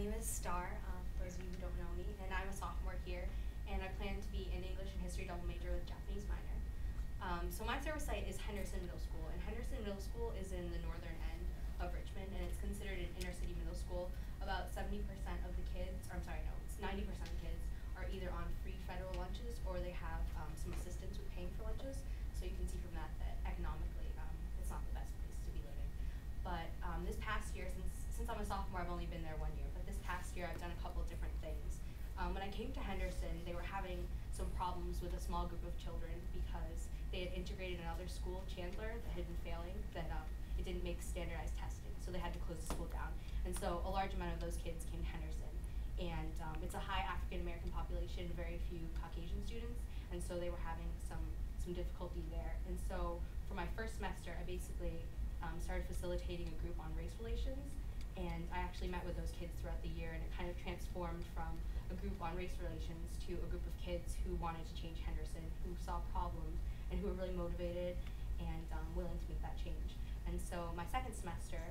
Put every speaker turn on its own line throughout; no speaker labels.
name is Star, for those of you who don't know me, and I'm a sophomore here, and I plan to be an English and History double major with Japanese minor. So my service site is Henderson Middle School, and Henderson Middle School is in the northern end of Richmond, and it's considered an inner city middle school. About 70% of the kids, or I'm sorry, no, it's 90% of the kids are either on free federal lunches or they have some assistance with paying for lunches. So you can see from that economically, it's not the best place to be living. But this past year, since I'm a sophomore, I've only been there 1 year, but this past year I've done a couple different things. When I came to Henderson, they were having some problems with a small group of children because they had integrated another school, Chandler, that had been failing, that it didn't make standardized testing, so they had to close the school down. And so a large amount of those kids came to Henderson. And it's a high African American population, very few Caucasian students, and so they were having some difficulty there. And so for my first semester, I basically started facilitating a group on race relations, and I actually met with those kids throughout the year, and it kind of transformed from a group on race relations to a group of kids who wanted to change Henderson, who saw problems, and who were really motivated and willing to make that change. And so my second semester,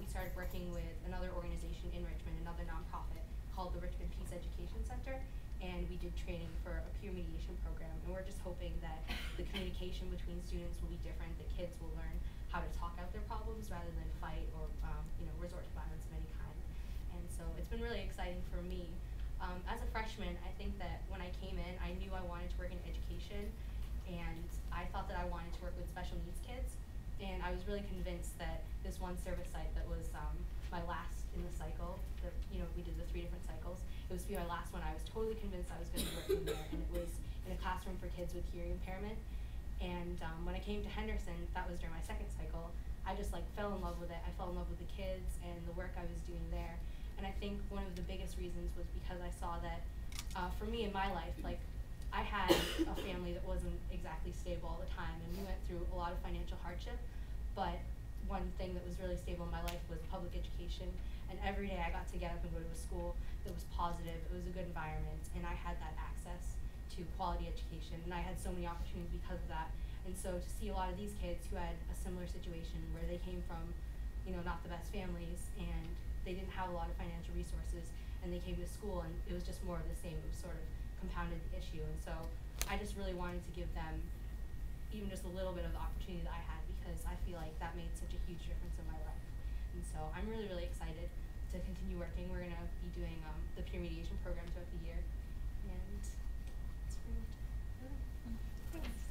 we started working with another organization in Richmond, another nonprofit called the Richmond Peace Education Center, and we did training for a peer mediation program, and we're just hoping that the communication between students will be different, that kids will learn how to talk out their problems rather than fight or resort to violence of any kind. And so it's been really exciting for me. As a freshman, I think that when I came in, I knew I wanted to work in education, and I thought that I wanted to work with special needs kids. And I was really convinced that this one service site that was my last in the cycle, we did the 3 different cycles, it was to be my last one. I was totally convinced I was going to be working there, and it was in a classroom for kids with hearing impairment. And when I came to Henderson, that was during my second cycle, I just fell in love with it. I fell in love with the kids and the work I was doing there. And I think one of the biggest reasons was because I saw that for me in my life, I had a family that wasn't exactly stable all the time, and we went through a lot of financial hardship, but one thing that was really stable in my life was public education, and every day I got to get up and go to a school that was positive, it was a good environment, and I had that access to quality education, and I had so many opportunities because of that. And so to see a lot of these kids who had a similar situation where they came from, not the best families, and they didn't have a lot of financial resources, and they came to school and it was just more of the same. It was sort of compounded the issue, and so I just really wanted to give them even just a little bit of the opportunity that I had, because I feel like that made such a huge difference in my life. And so I'm really, really excited to continue working. We're going to be doing the peer mediation program throughout the year, and that's pretty much it. Thanks.